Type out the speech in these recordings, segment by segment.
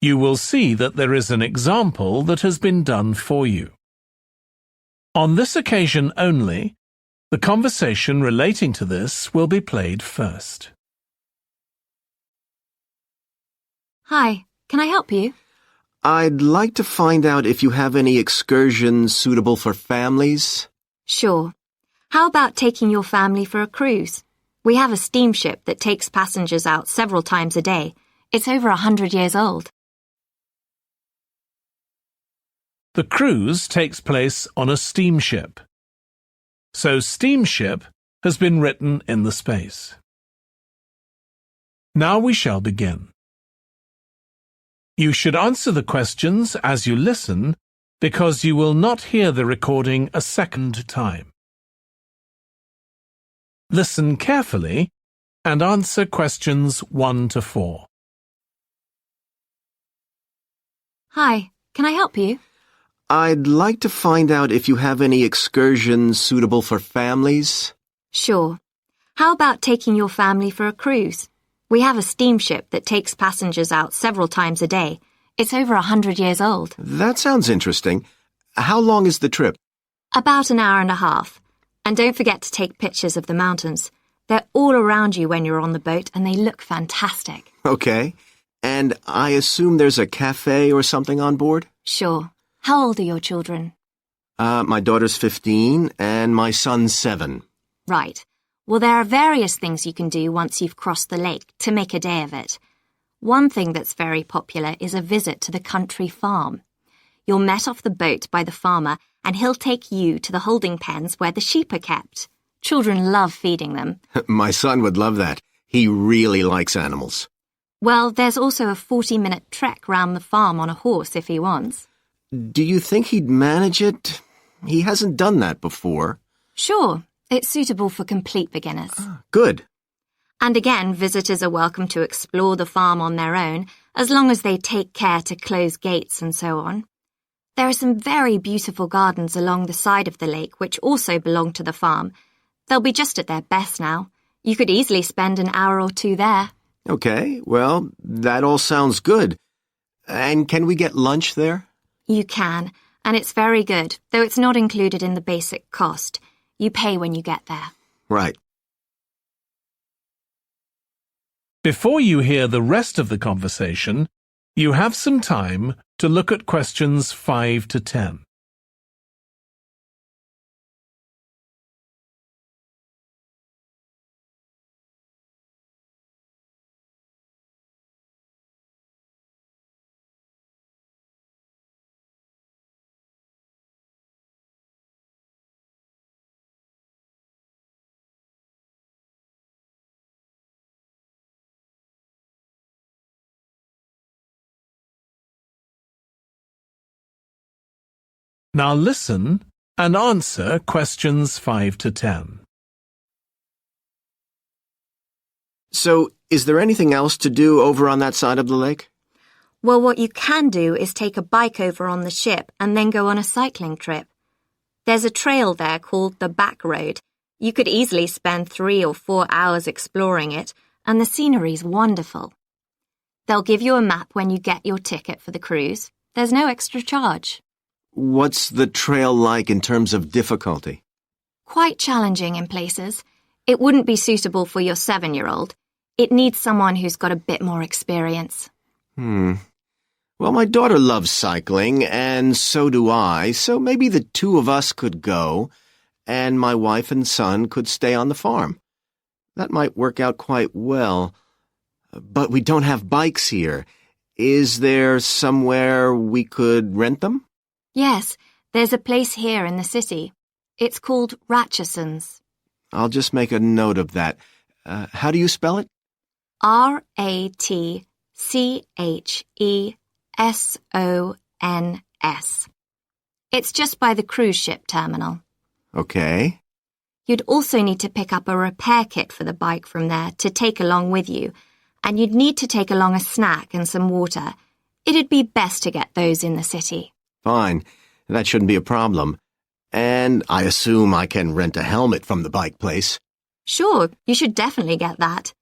You will see that there is an example that has been done for you. On this occasion only, the conversation relating to this will be played first. Hi, can I help you? I'd like to find out if you have any excursions suitable for families. Sure. How about taking your family for a cruise? We have a steamship that takes passengers out several times a day. It's over 100 years old. The cruise takes place on a steamship. So steamship has been written in the space. Now we shall begin. You should answer the questions as you listen because you will not hear the recording a second time. Listen carefully and answer questions 1 to 4. Hi, can I help you? I'd like to find out if you have any excursions suitable for families. Sure. How about taking your family for a cruise? We have a steamship that takes passengers out several times a day. It's over 100 years old. That sounds interesting. How long is the trip? About an hour and a half. And don't forget to take pictures of the mountains. They're all around you when you're on the boat and they look fantastic. Okay. And I assume there's a cafe or something on board? Sure. How old are your children? My daughter's 15 and my son's 7. Right. Well, there are various things you can do once you've crossed the lake to make a day of it. One thing that's very popular is a visit to the country farm. You're met off the boat by the farmer and he'll take you to the holding pens where the sheep are kept. Children love feeding them. My son would love that. He really likes animals. Well, there's also a 40-minute trek round the farm on a horse if he wants. Do you think he'd manage it? He hasn't done that before. Sure. It's suitable for complete beginners. Good. And again, visitors are welcome to explore the farm on their own, as long as they take care to close gates and so on. There are some very beautiful gardens along the side of the lake which also belong to the farm. They'll be just at their best now. You could easily spend an hour or two there. Okay, well, that all sounds good. And can we get lunch there? You can, and it's very good, though it's not included in the basic cost. You pay when you get there. Right. Before you hear the rest of the conversation, you have some time to look at questions 5 to 10. Now listen and answer questions 5 to 10. So, is there anything else to do over on that side of the lake? Well, what you can do is take a bike over on the ship and then go on a cycling trip. There's a trail there called the Back Road. You could easily spend 3 or 4 hours exploring it, and the scenery's wonderful. They'll give you a map when you get your ticket for the cruise. There's no extra charge. What's the trail like in terms of difficulty? Quite challenging in places. It wouldn't be suitable for your 7-year-old. It needs someone who's got a bit more experience. Well, my daughter loves cycling, and so do I, so maybe the 2 of us could go, and my wife and son could stay on the farm. That might work out quite well. But we don't have bikes here. Is there somewhere we could rent them? Yes, there's a place here in the city. It's called Ratcheson's. I'll just make a note of that. How do you spell it? Ratchesons. It's just by the cruise ship terminal. Okay. You'd also need to pick up a repair kit for the bike from there to take along with you, and you'd need to take along a snack and some water. It'd be best to get those in the city. Fine. That shouldn't be a problem. And I assume I can rent a helmet from the bike place. Sure, you should definitely get that.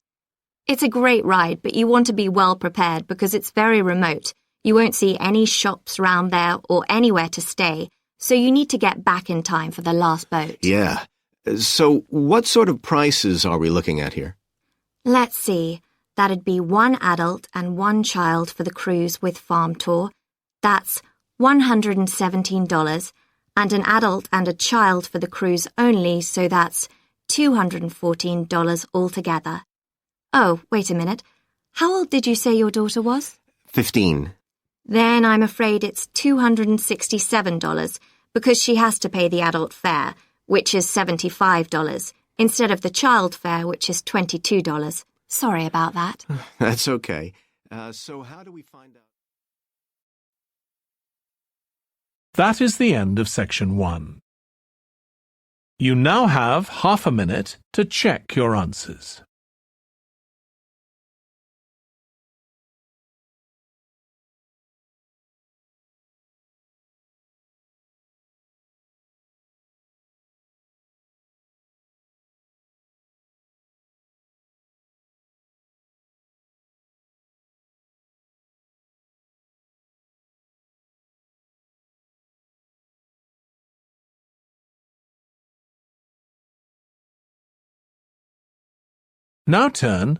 It's a great ride, but you want to be well prepared because it's very remote. You won't see any shops round there or anywhere to stay, so you need to get back in time for the last boat. Yeah. So what sort of prices are we looking at here? Let's see. That'd be 1 adult and 1 child for the cruise with farm tour. That's $117, and an adult and a child for the cruise only, so that's $214 altogether. Oh, wait a minute. How old did you say your daughter was? 15. Then I'm afraid it's $267 because she has to pay the adult fare, which is $75, instead of the child fare, which is $22. Sorry about that. That's okay. So how do we find out? That is the end of section 1. You now have half a minute to check your answers. Now turn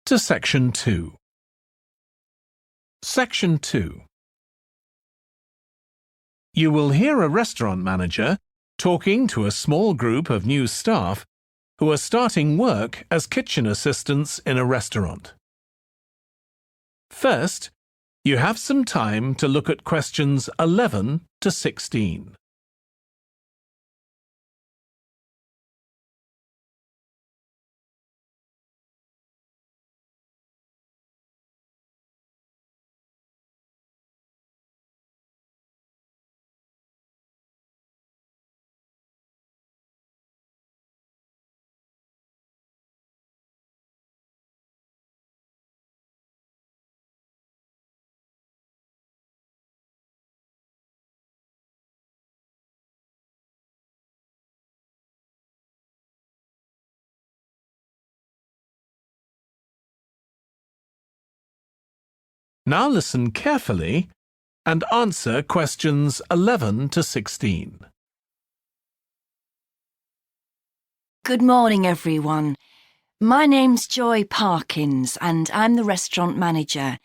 to section 2. Section 2. You will hear a restaurant manager talking to a small group of new staff who are starting work as kitchen assistants in a restaurant. First, you have some time to look at questions 11 to 16. Now listen carefully and answer questions 11 to 16. Good morning, everyone. My name's Joy Parkins, and I'm the restaurant manager.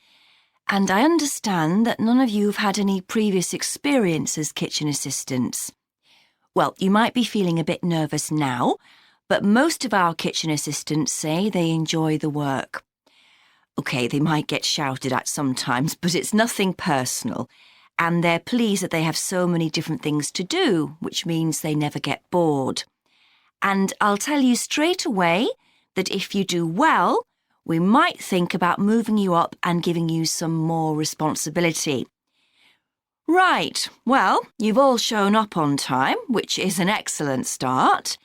And I understand that none of you have had any previous experience as kitchen assistants. Well, you might be feeling a bit nervous now, but most of our kitchen assistants say they enjoy the work. OK, they might get shouted at sometimes, but it's nothing personal. And they're pleased that they have so many different things to do, which means they never get bored. And I'll tell you straight away that if you do well, we might think about moving you up and giving you some more responsibility. Right, well, you've all shown up on time, which is an excellent start.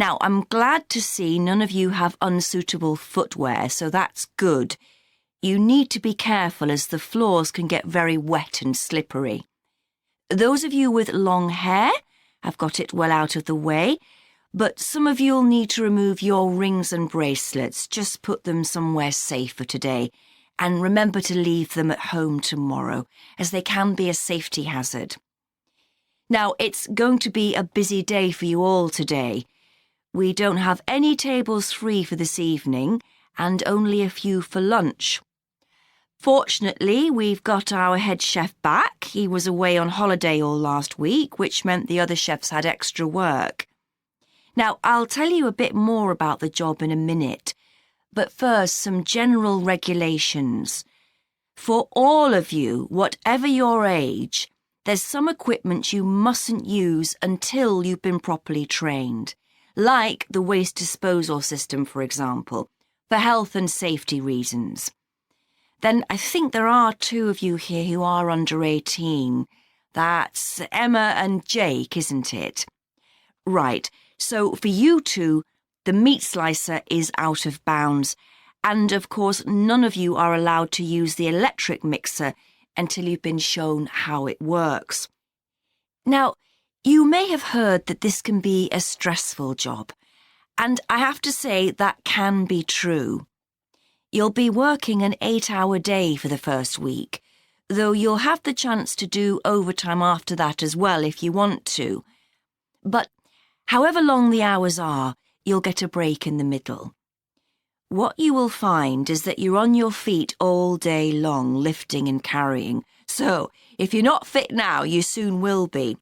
Now, I'm glad to see none of you have unsuitable footwear, so that's good. You need to be careful as the floors can get very wet and slippery. Those of you with long hair have got it well out of the way, but some of you'll need to remove your rings and bracelets. Just put them somewhere safer today, and remember to leave them at home tomorrow, as they can be a safety hazard. Now, it's going to be a busy day for you all today. We don't have any tables free for this evening and only a few for lunch. Fortunately, we've got our head chef back. He was away on holiday all last week, which meant the other chefs had extra work. Now, I'll tell you a bit more about the job in a minute, but first, some general regulations. For all of you, whatever your age, there's some equipment you mustn't use until you've been properly trained. Like the waste disposal system, for example, for health and safety reasons. Then I think there are 2 of you here who are under 18. That's Emma and Jake, isn't it? Right, so for you 2, the meat slicer is out of bounds. And of course, none of you are allowed to use the electric mixer until you've been shown how it works. Now, you may have heard that this can be a stressful job, and I have to say that can be true. You'll be working an 8-hour day for the first week, though you'll have the chance to do overtime after that as well if you want to. But however long the hours are, you'll get a break in the middle. What you will find is that you're on your feet all day long, lifting and carrying. So, if you're not fit now, you soon will be.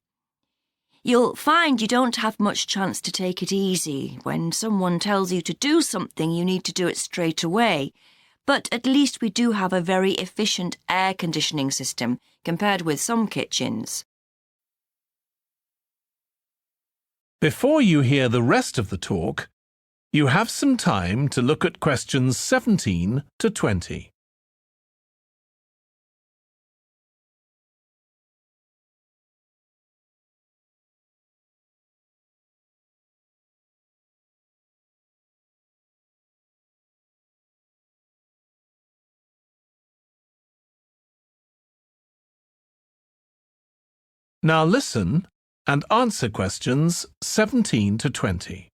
You'll find you don't have much chance to take it easy. When someone tells you to do something, you need to do it straight away. But at least we do have a very efficient air conditioning system compared with some kitchens. Before you hear the rest of the talk, you have some time to look at questions 17 to 20. Now listen and answer questions 17 to 20.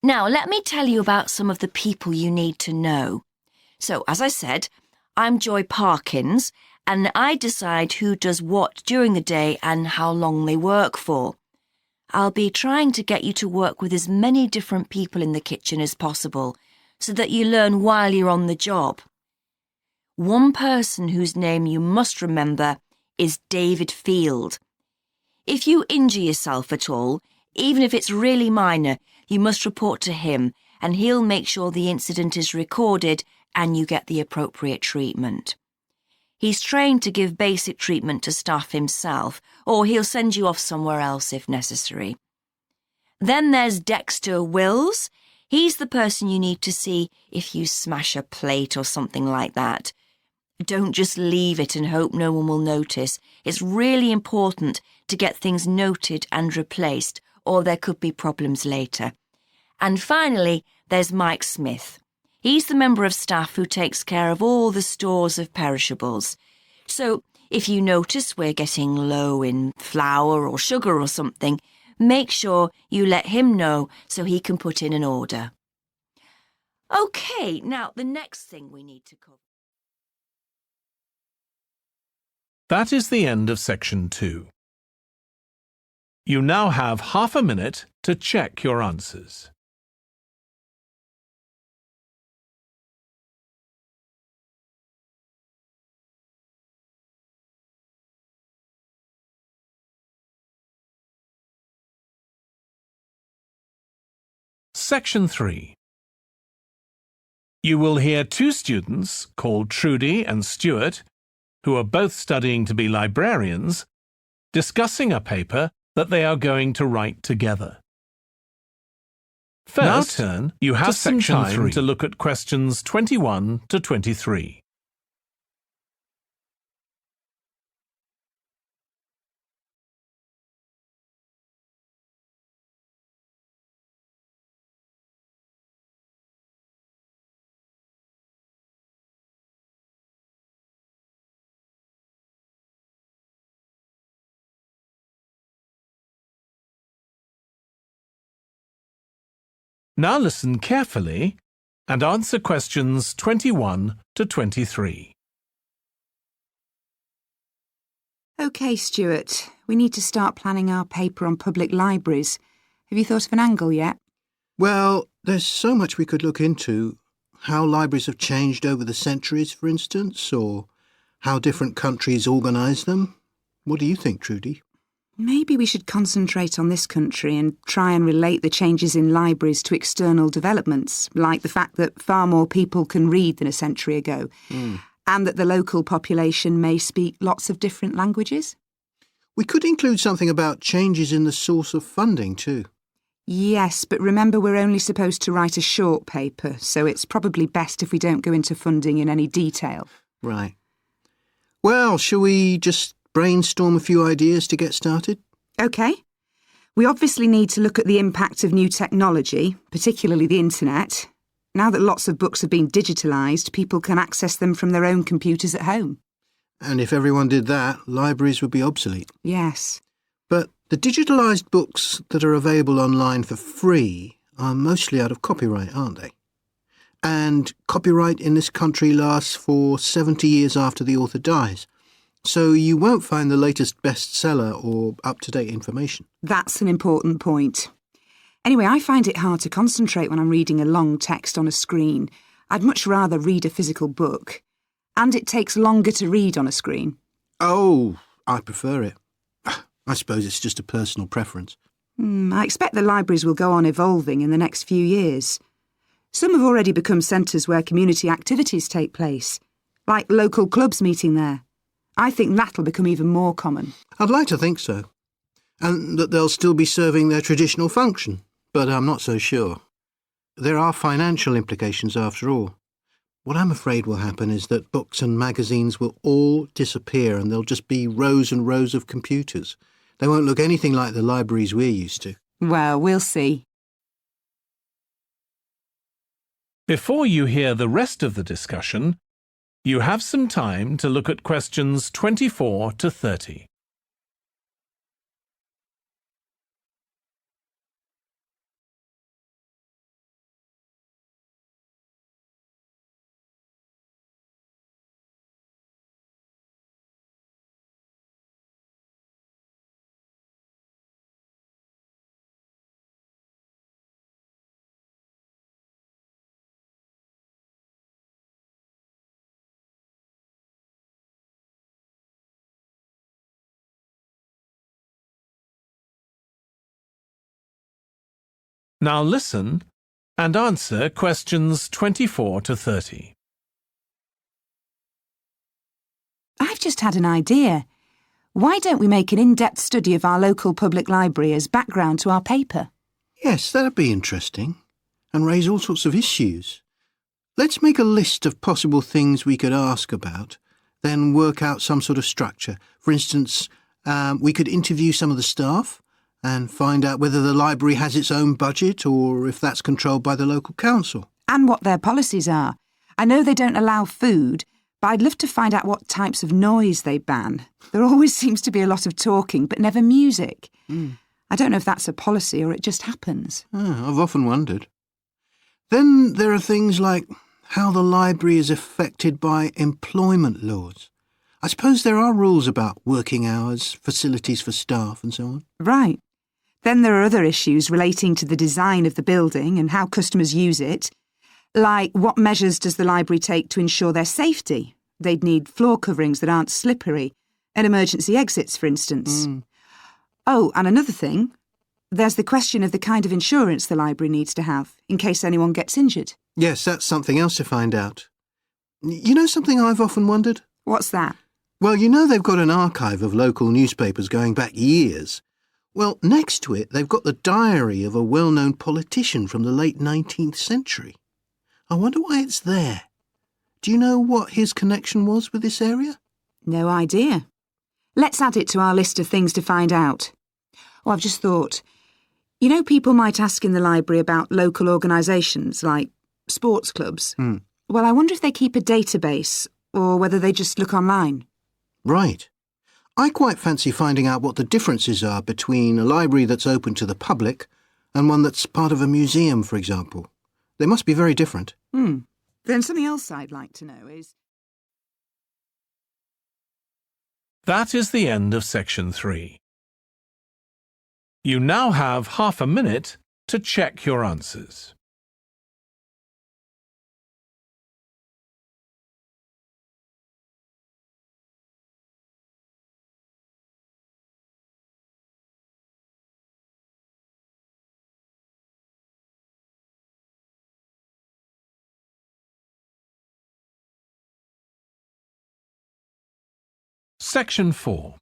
Now, let me tell you about some of the people you need to know. So, as I said, I'm Joy Parkins, and I decide who does what during the day and how long they work for. I'll be trying to get you to work with as many different people in the kitchen as possible, so that you learn while you're on the job. One person whose name you must remember is David Field. If you injure yourself at all, even if it's really minor, you must report to him, and he'll make sure the incident is recorded and you get the appropriate treatment. He's trained to give basic treatment to staff himself, or he'll send you off somewhere else if necessary. Then there's Dexter Wills. He's the person you need to see if you smash a plate or something like that. Don't just leave it and hope no one will notice. It's really important to get things noted and replaced, or there could be problems later. And finally, there's Mike Smith. He's the member of staff who takes care of all the stores of perishables. So, if you notice we're getting low in flour or sugar or something, make sure you let him know so he can put in an order. OK, now the next thing we need to cover. That is the end of section 2. You now have half a minute to check your answers. Section 3. You will hear two students called Trudy and Stuart, who are both studying to be librarians, discussing a paper that they are going to write together. First, you have some time to look at questions 21 to 23. Now listen carefully and answer questions 21 to 23. OK, Stuart, we need to start planning our paper on public libraries. Have you thought of an angle yet? Well, there's so much we could look into. How libraries have changed over the centuries, for instance, or how different countries organise them. What do you think, Trudy? Maybe we should concentrate on this country and try and relate the changes in libraries to external developments, like the fact that far more people can read than a century ago, and that the local population may speak lots of different languages. We could include something about changes in the source of funding too. Yes, but remember we're only supposed to write a short paper, so it's probably best if we don't go into funding in any detail. Right. Well, shall we just brainstorm a few ideas to get started? OK. We obviously need to look at the impact of new technology, particularly the internet. Now that lots of books have been digitalised, people can access them from their own computers at home. And if everyone did that, libraries would be obsolete. Yes. But the digitalised books that are available online for free are mostly out of copyright, aren't they? And copyright in this country lasts for 70 years after the author dies. So you won't find the latest bestseller or up-to-date information. That's an important point. Anyway, I find it hard to concentrate when I'm reading a long text on a screen. I'd much rather read a physical book. And it takes longer to read on a screen. Oh, I prefer it. I suppose it's just a personal preference. I expect the libraries will go on evolving in the next few years. Some have already become centres where community activities take place, like local clubs meeting there. I think that'll become even more common. I'd like to think so. And that they'll still be serving their traditional function, but I'm not so sure. There are financial implications after all. What I'm afraid will happen is that books and magazines will all disappear and there'll just be rows and rows of computers. They won't look anything like the libraries we're used to. Well, we'll see. Before you hear the rest of the discussion, you have some time to look at questions 24 to 30. Now listen and answer questions 24 to 30. I've just had an idea. Why don't we make an in-depth study of our local public library as background to our paper? Yes, that'd be interesting, and raise all sorts of issues. Let's make a list of possible things we could ask about, then work out some sort of structure. For instance, we could interview some of the staff and find out whether the library has its own budget or if that's controlled by the local council. And what their policies are. I know they don't allow food, but I'd love to find out what types of noise they ban. There always seems to be a lot of talking, but never music. I don't know if that's a policy or it just happens. I've often wondered. Then there are things like how the library is affected by employment laws. I suppose there are rules about working hours, facilities for staff and so on. Right. Then there are other issues relating to the design of the building and how customers use it, like what measures does the library take to ensure their safety? They'd need floor coverings that aren't slippery, and emergency exits, for instance. Oh, and another thing, there's the question of the kind of insurance the library needs to have in case anyone gets injured. Yes, that's something else to find out. You know something I've often wondered? What's that? Well, you know they've got an archive of local newspapers going back years. Well, next to it, they've got the diary of a well-known politician from the late 19th century. I wonder why it's there. Do you know what his connection was with this area? No idea. Let's add it to our list of things to find out. Oh, I've just thought. You know, people might ask in the library about local organisations, like sports clubs. Well, I wonder if they keep a database, or whether they just look online. Right. I quite fancy finding out what the differences are between a library that's open to the public and one that's part of a museum, for example. They must be very different. Then something else I'd like to know is... That is the end of section 3. You now have half a minute to check your answers. Section 4.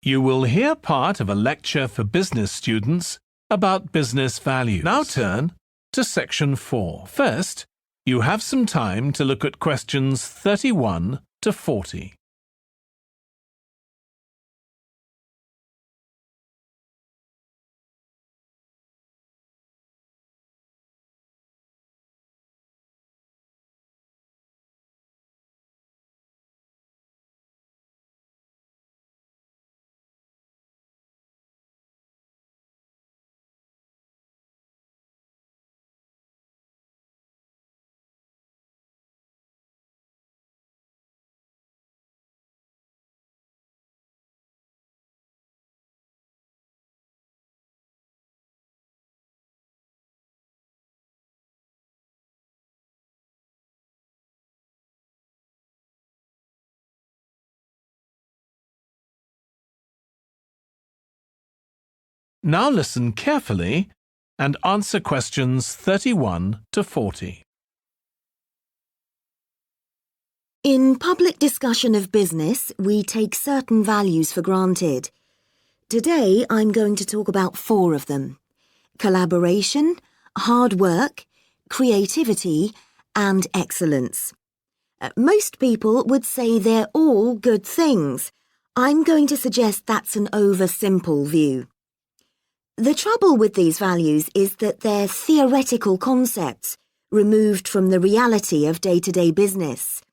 You will hear part of a lecture for business students about business values. Now turn to Section 4. First, you have some time to look at questions 31 to 40. Now listen carefully and answer questions 31 to 40. In public discussion of business, we take certain values for granted. Today, I'm going to talk about 4 of them: collaboration, hard work, creativity, and excellence. Most people would say they're all good things. I'm going to suggest that's an oversimple view. The trouble with these values is that they're theoretical concepts, removed from the reality of day-to-day business.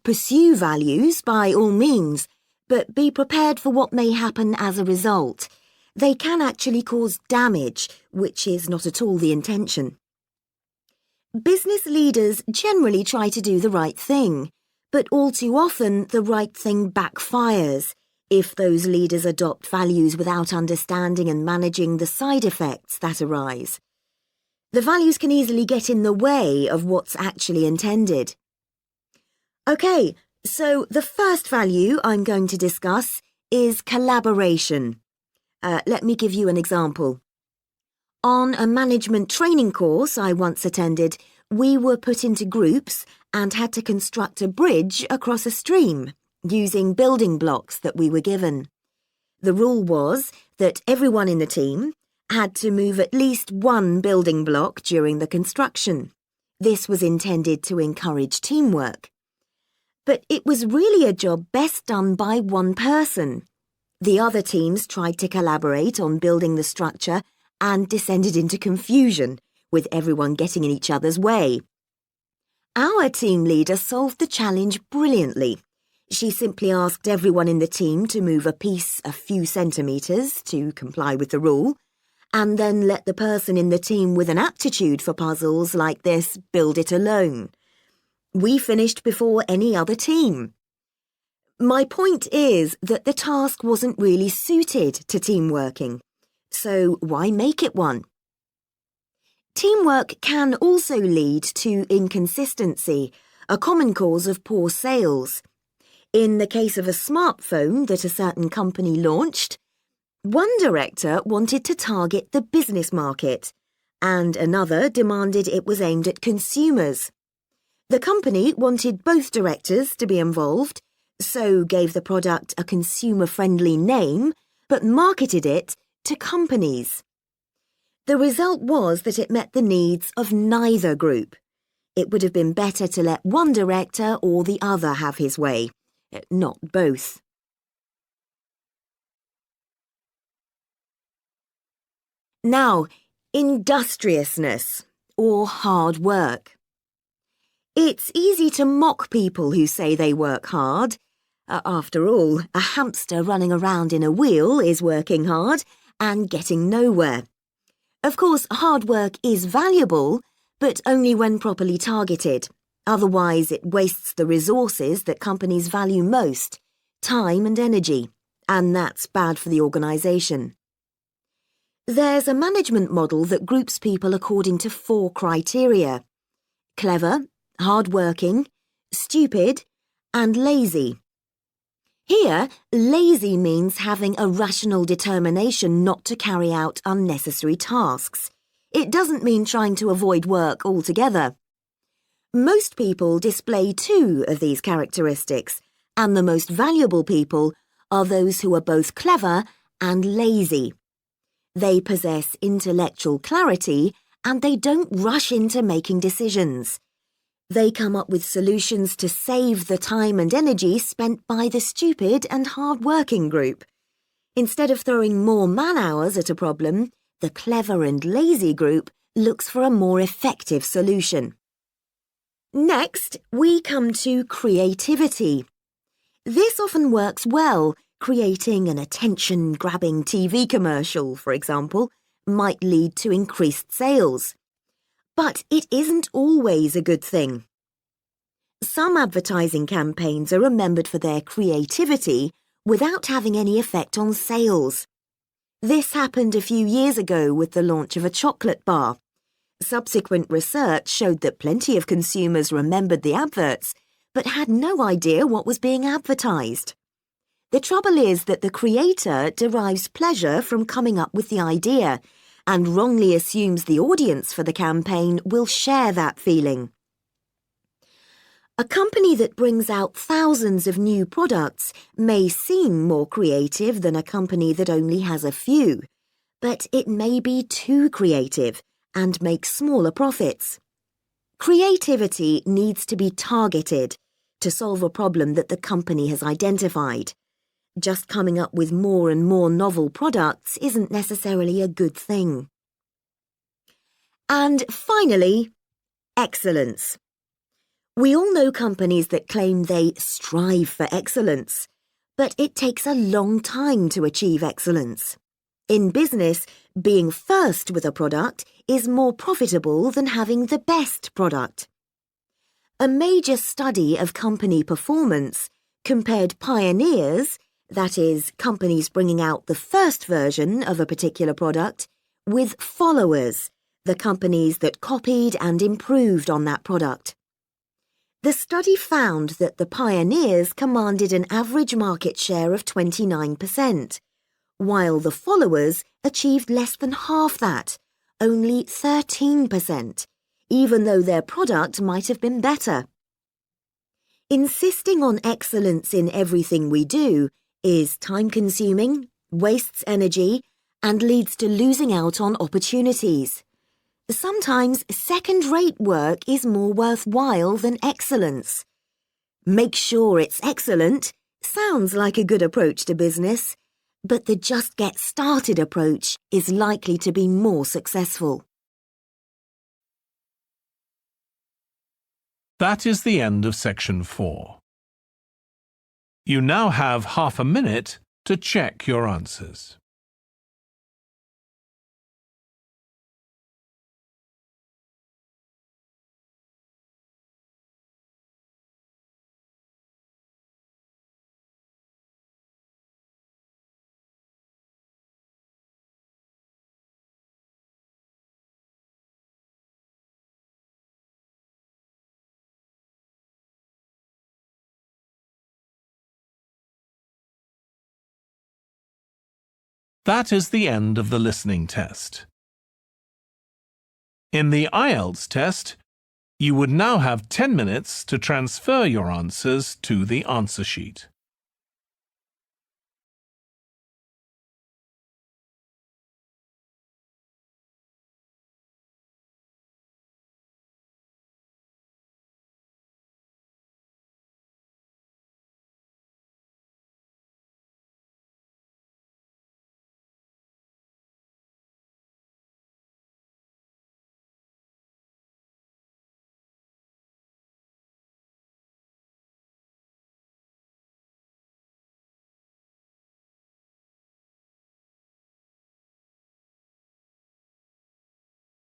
Pursue values by all means, but be prepared for what may happen as a result. They can actually cause damage, which is not at all the intention. Business leaders generally try to do the right thing, but all too often the right thing backfires if those leaders adopt values without understanding and managing the side effects that arise. The values can easily get in the way of what's actually intended. Okay, so the first value I'm going to discuss is collaboration. Let me give you an example. On a management training course I once attended, we were put into groups and had to construct a bridge across a stream using building blocks that we were given. The rule was that everyone in the team had to move at least one building block during the construction. This was intended to encourage teamwork. But it was really a job best done by one person. The other teams tried to collaborate on building the structure and descended into confusion, with everyone getting in each other's way. Our team leader solved the challenge brilliantly. She simply asked everyone in the team to move a piece a few centimetres to comply with the rule, and then let the person in the team with an aptitude for puzzles like this build it alone. We finished before any other team. My point is that the task wasn't really suited to team working, so why make it one? Teamwork can also lead to inconsistency, a common cause of poor sales. In the case of a smartphone that a certain company launched, one director wanted to target the business market, and another demanded it was aimed at consumers. The company wanted both directors to be involved, so gave the product a consumer-friendly name, but marketed it to companies. The result was that it met the needs of neither group. It would have been better to let one director or the other have his way, not both. Now, industriousness, or hard work. It's easy to mock people who say they work hard. After all, a hamster running around in a wheel is working hard and getting nowhere. Of course, hard work is valuable, but only when properly targeted. Otherwise, it wastes the resources that companies value most, time and energy, and that's bad for the organisation. There's a management model that groups people according to 4 criteria: clever, hard-working, stupid, and lazy. Here, lazy means having a rational determination not to carry out unnecessary tasks. It doesn't mean trying to avoid work altogether. Most people display 2 of these characteristics, and the most valuable people are those who are both clever and lazy. They possess intellectual clarity and they don't rush into making decisions. They come up with solutions to save the time and energy spent by the stupid and hard-working group. Instead of throwing more man-hours at a problem, the clever and lazy group looks for a more effective solution. Next, we come to creativity. This often works well. Creating an attention-grabbing TV commercial, for example, might lead to increased sales. But it isn't always a good thing. Some advertising campaigns are remembered for their creativity without having any effect on sales. This happened a few years ago with the launch of a chocolate bar. Subsequent research showed that plenty of consumers remembered the adverts, but had no idea what was being advertised. The trouble is that the creator derives pleasure from coming up with the idea and wrongly assumes the audience for the campaign will share that feeling. A company that brings out thousands of new products may seem more creative than a company that only has a few, but it may be too creative and make smaller profits. Creativity needs to be targeted to solve a problem that the company has identified. Just coming up with more and more novel products isn't necessarily a good thing. And finally, excellence. We all know companies that claim they strive for excellence, but it takes a long time to achieve excellence. In business, being first with a product is more profitable than having the best product. A major study of company performance compared pioneers, that is, companies bringing out the first version of a particular product, with followers, the companies that copied and improved on that product. The study found that the pioneers commanded an average market share of 29%, while the followers achieved less than half that, only 13%, even though their product might have been better. Insisting on excellence in everything we do is time-consuming, wastes energy, and leads to losing out on opportunities. Sometimes second-rate work is more worthwhile than excellence. Make sure it's excellent sounds like a good approach to business, but the just get started approach is likely to be more successful. That is the end of section 4. You now have half a minute to check your answers. That is the end of the listening test. In the Ielts test, you would now have 10 minutes to transfer your answers to the answer sheet.